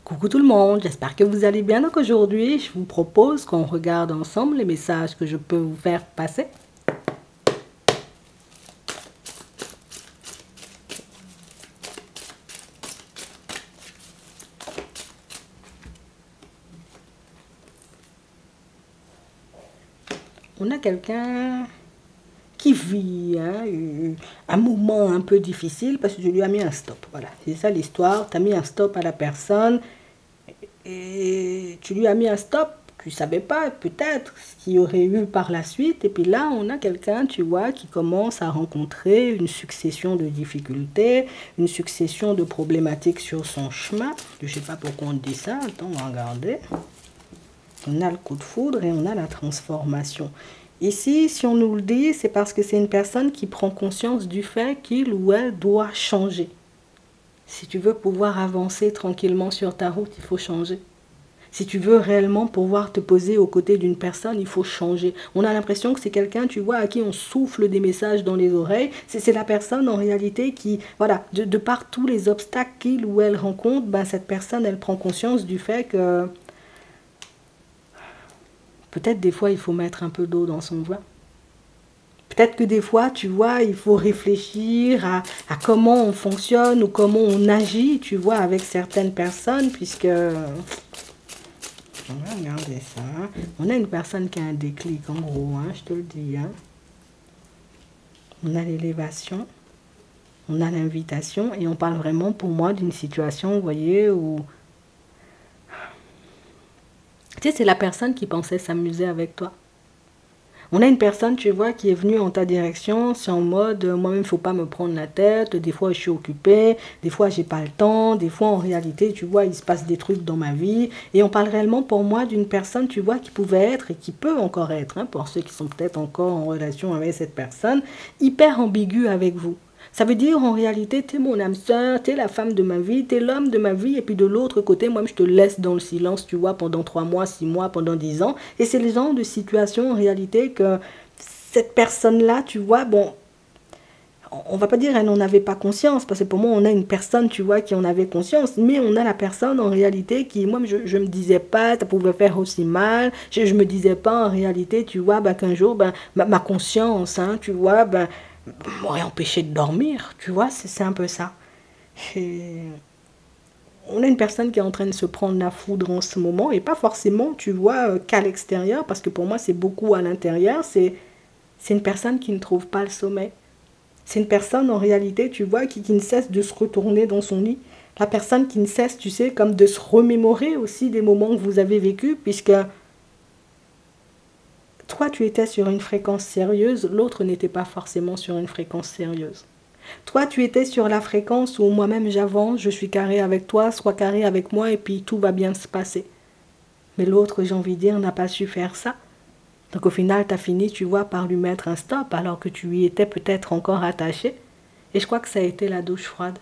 Coucou tout le monde, j'espère que vous allez bien. Donc aujourd'hui, je vous propose qu'on regarde ensemble les messages que je peux vous faire passer. On a quelqu'un qui vit un moment un peu difficile parce que je lui ai mis un stop. Voilà, c'est ça l'histoire. Tu as mis un stop à la personne et tu lui as mis un stop. Tu ne savais pas peut-être ce qu'il y aurait eu par la suite. Et puis là, on a quelqu'un, tu vois, qui commence à rencontrer une succession de difficultés, une succession de problématiques sur son chemin. Je ne sais pas pourquoi on dit ça. Attends, on va regarder. On a le coup de foudre et on a la transformation. Ici, si on nous le dit, c'est parce que c'est une personne qui prend conscience du fait qu'il ou elle doit changer. Si tu veux pouvoir avancer tranquillement sur ta route, il faut changer. Si tu veux réellement pouvoir te poser aux côtés d'une personne, il faut changer. On a l'impression que c'est quelqu'un, tu vois, à qui on souffle des messages dans les oreilles. C'est la personne en réalité qui, voilà, de par tous les obstacles qu'il ou elle rencontre, ben, cette personne, elle prend conscience du fait que peut-être des fois, il faut mettre un peu d'eau dans son vin. Peut-être que des fois, tu vois, il faut réfléchir à comment on fonctionne ou comment on agit, tu vois, avec certaines personnes, puisque... On va regarder ça. On a une personne qui a un déclic, en gros, hein, je te le dis. Hein. On a l'élévation, on a l'invitation, et on parle vraiment, pour moi, d'une situation, vous voyez, où... Tu sais, c'est la personne qui pensait s'amuser avec toi. On a une personne, tu vois, qui est venue en ta direction, c'est en mode, moi-même, il ne faut pas me prendre la tête, des fois, je suis occupée, des fois, j'ai pas le temps, des fois, en réalité, tu vois, il se passe des trucs dans ma vie. Et on parle réellement, pour moi, d'une personne, tu vois, qui pouvait être et qui peut encore être, hein, pour ceux qui sont peut-être encore en relation avec cette personne, hyper ambiguë avec vous. Ça veut dire, en réalité, t'es mon âme sœur, t'es la femme de ma vie, t'es l'homme de ma vie, et puis de l'autre côté, moi, je te laisse dans le silence, tu vois, pendant 3 mois, 6 mois, pendant 10 ans. Et c'est le genre de situation, en réalité, que cette personne-là, tu vois, bon, on va pas dire elle n'en avait pas conscience, parce que pour moi, on a une personne, tu vois, qui en avait conscience, mais on a la personne, en réalité, qui, moi, je me disais pas, ça pouvait faire aussi mal, je me disais pas, en réalité, tu vois, ben, qu'un jour, ben, ma conscience, hein, tu vois, ben, m'aurait empêché de dormir, tu vois, c'est un peu ça. Et on a une personne qui est en train de se prendre la foudre en ce moment, et pas forcément, tu vois, qu'à l'extérieur, parce que pour moi, c'est beaucoup à l'intérieur, c'est une personne qui ne trouve pas le sommeil. C'est une personne, en réalité, tu vois, qui ne cesse de se retourner dans son lit. La personne qui ne cesse, tu sais, comme de se remémorer aussi des moments que vous avez vécus, puisque toi, tu étais sur une fréquence sérieuse, l'autre n'était pas forcément sur une fréquence sérieuse. Toi, tu étais sur la fréquence où moi-même j'avance, je suis carré avec toi, sois carré avec moi, et puis tout va bien se passer. Mais l'autre, j'ai envie de dire, n'a pas su faire ça. Donc au final, tu as fini, tu vois, par lui mettre un stop, alors que tu y étais peut-être encore attaché. Et je crois que ça a été la douche froide.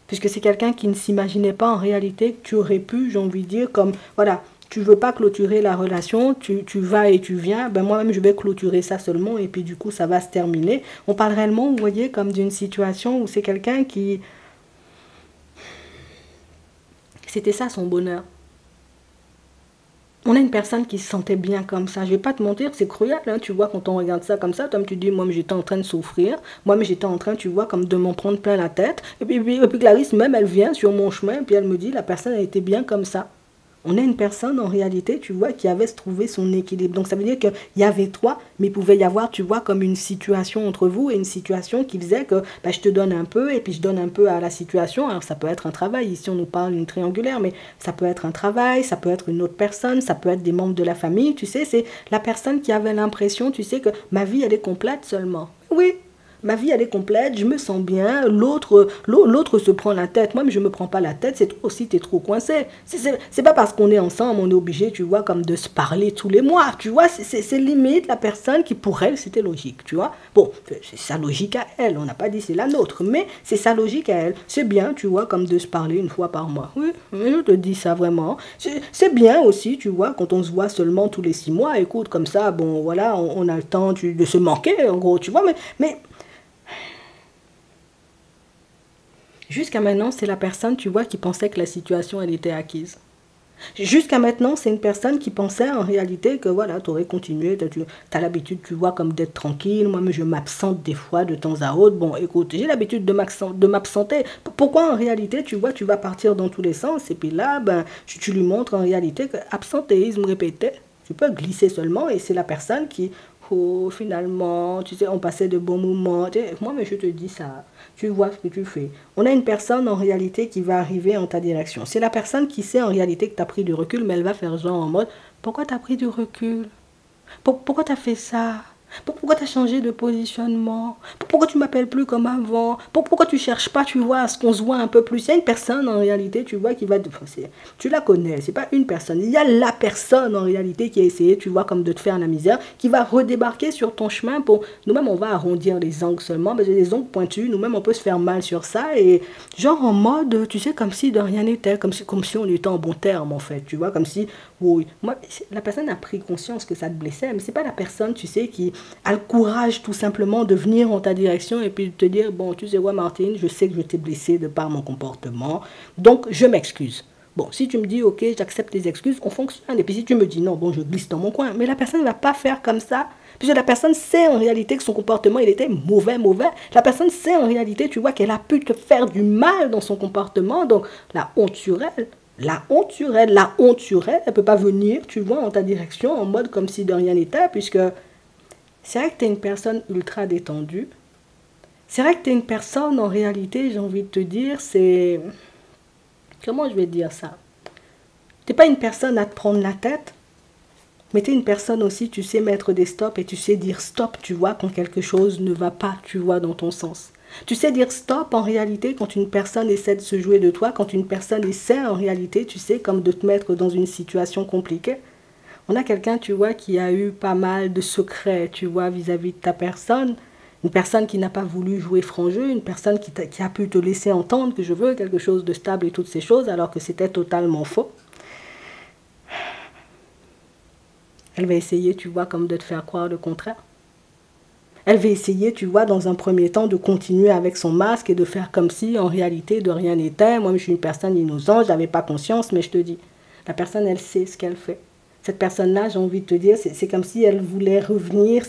Puisque c'est quelqu'un qui ne s'imaginait pas en réalité que tu aurais pu, j'ai envie de dire, comme, voilà, tu veux pas clôturer la relation, tu vas et tu viens, ben moi-même je vais clôturer ça seulement, et puis du coup ça va se terminer. On parle réellement, vous voyez, comme d'une situation où c'est quelqu'un qui... C'était ça son bonheur. On a une personne qui se sentait bien comme ça. Je vais pas te mentir, c'est cruel, hein, tu vois, quand on regarde ça comme ça, toi tu dis, moi j'étais en train de souffrir, moi j'étais en train, tu vois, comme de m'en prendre plein la tête. Et puis Clarisse, même, elle vient sur mon chemin, et puis elle me dit, la personne, elle était bien comme ça. On a une personne, en réalité, tu vois, qui avait trouvé son équilibre. Donc, ça veut dire qu'il y avait toi, mais il pouvait y avoir, tu vois, comme une situation entre vous et une situation qui faisait que bah, je te donne un peu et puis je donne un peu à la situation. Alors, ça peut être un travail. Ici, on nous parle d'une triangulaire, mais ça peut être un travail, ça peut être une autre personne, ça peut être des membres de la famille. Tu sais, c'est la personne qui avait l'impression, tu sais, que ma vie, elle est complète seulement. Oui, ma vie, elle est complète, je me sens bien, l'autre se prend la tête. Moi, mais je ne me prends pas la tête, c'est toi aussi, tu es trop coincé. C'est pas parce qu'on est ensemble, on est obligé, tu vois, comme de se parler tous les mois, tu vois. C'est limite la personne qui, pour elle, c'était logique, tu vois. Bon, c'est sa logique à elle, on n'a pas dit c'est la nôtre, mais c'est sa logique à elle. C'est bien, tu vois, comme de se parler une fois par mois. Oui, je te dis ça vraiment. C'est bien aussi, tu vois, quand on se voit seulement tous les 6 mois, écoute, comme ça, bon, voilà, on a le temps de se manquer, en gros, tu vois, mais jusqu'à maintenant, c'est la personne, tu vois, qui pensait que la situation, elle était acquise. Jusqu'à maintenant, c'est une personne qui pensait en réalité que voilà, tu aurais continué, tu as l'habitude, tu vois, comme d'être tranquille. Moi, mais je m'absente des fois de temps à autre. Bon, écoute, j'ai l'habitude de m'absenter. Pourquoi en réalité, tu vois, tu vas partir dans tous les sens et puis là, ben, tu lui montres en réalité que absentéisme répété, tu peux glisser seulement et c'est la personne qui, oh, finalement, tu sais, on passait de bons moments. Tu sais, moi, mais je te dis ça, tu vois ce que tu fais. On a une personne en réalité qui va arriver en ta direction. C'est la personne qui sait en réalité que tu as pris du recul, mais elle va faire genre en mode, pourquoi tu as pris du recul? Pourquoi tu as fait ça? Pourquoi tu as changé de positionnement? Pourquoi tu m'appelles plus comme avant? Pourquoi tu cherches pas, tu vois, à ce qu'on se voit un peu plus? Il y a une personne en réalité, tu vois, qui va... Tu la connais, c'est pas une personne. Il y a la personne en réalité qui a essayé, tu vois, comme de te faire la misère, qui va redébarquer sur ton chemin pour... Nous-mêmes, on va arrondir les angles seulement, mais les ongles pointus, nous-mêmes, on peut se faire mal sur ça. Et genre en mode, tu sais, comme si de rien n'était, comme si on était en bon terme, en fait, tu vois, comme si... Oui, moi, la personne a pris conscience que ça te blessait, mais c'est pas la personne, tu sais, qui a le courage tout simplement de venir en ta direction et puis de te dire, bon, tu sais quoi, Martine, je sais que je t'ai blessé de par mon comportement, donc je m'excuse. Bon, si tu me dis, ok, j'accepte tes excuses, on fonctionne. Et puis si tu me dis, non, bon, je glisse dans mon coin. Mais la personne ne va pas faire comme ça. Puisque la personne sait en réalité que son comportement, il était mauvais. La personne sait en réalité, tu vois, qu'elle a pu te faire du mal dans son comportement. Donc, la honte sur elle. La honte sur elle, elle peut pas venir, tu vois, en ta direction, en mode comme si de rien n'était, puisque c'est vrai que tu es une personne ultra détendue. C'est vrai que tu es une personne, en réalité, j'ai envie de te dire, c'est... Comment je vais dire ça? Tu n'es pas une personne à te prendre la tête, mais tu es une personne aussi, tu sais mettre des stops et tu sais dire stop, tu vois, quand quelque chose ne va pas, tu vois, dans ton sens. Tu sais dire stop en réalité quand une personne essaie de se jouer de toi, quand une personne essaie en réalité, tu sais, comme de te mettre dans une situation compliquée. On a quelqu'un, tu vois, qui a eu pas mal de secrets, tu vois, vis-à-vis de ta personne. Une personne qui n'a pas voulu jouer franc jeu, une personne qui a pu te laisser entendre que je veux quelque chose de stable et toutes ces choses, alors que c'était totalement faux. Elle va essayer, tu vois, comme de te faire croire le contraire. Elle va essayer, tu vois, dans un premier temps, de continuer avec son masque et de faire comme si, en réalité, de rien n'était. Moi, je suis une personne innocente, je n'avais pas conscience, mais je te dis, la personne, elle sait ce qu'elle fait. Cette personne-là, j'ai envie de te dire, c'est comme si elle voulait revenir.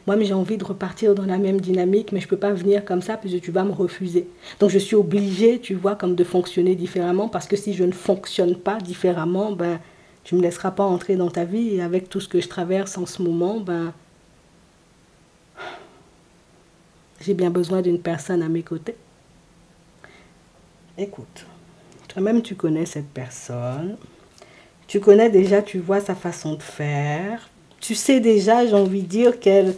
Moi, mais j'ai envie de repartir dans la même dynamique, mais je ne peux pas venir comme ça, puisque tu vas me refuser. Donc, je suis obligée, tu vois, comme de fonctionner différemment, parce que si je ne fonctionne pas différemment, ben, tu ne me laisseras pas entrer dans ta vie. Et avec tout ce que je traverse en ce moment, ben... j'ai bien besoin d'une personne à mes côtés. Écoute, toi-même tu connais cette personne. Tu connais déjà, tu vois sa façon de faire. Tu sais déjà, j'ai envie de dire, quel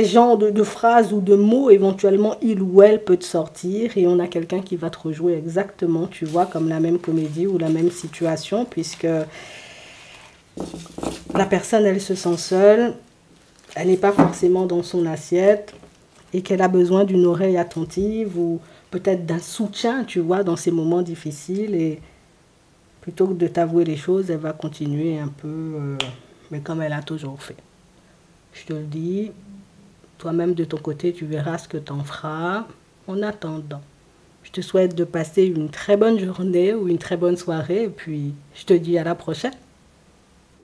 genre de phrases ou de mots éventuellement il ou elle peut te sortir. Et on a quelqu'un qui va te rejouer exactement, tu vois, comme la même comédie ou la même situation, puisque la personne, elle se sent seule. Elle n'est pas forcément dans son assiette. Et qu'elle a besoin d'une oreille attentive ou peut-être d'un soutien, tu vois, dans ces moments difficiles. Et plutôt que de t'avouer les choses, elle va continuer un peu, mais comme elle a toujours fait. Je te le dis, toi-même de ton côté, tu verras ce que tu en feras. En attendant, je te souhaite de passer une très bonne journée ou une très bonne soirée. Et puis, je te dis à la prochaine.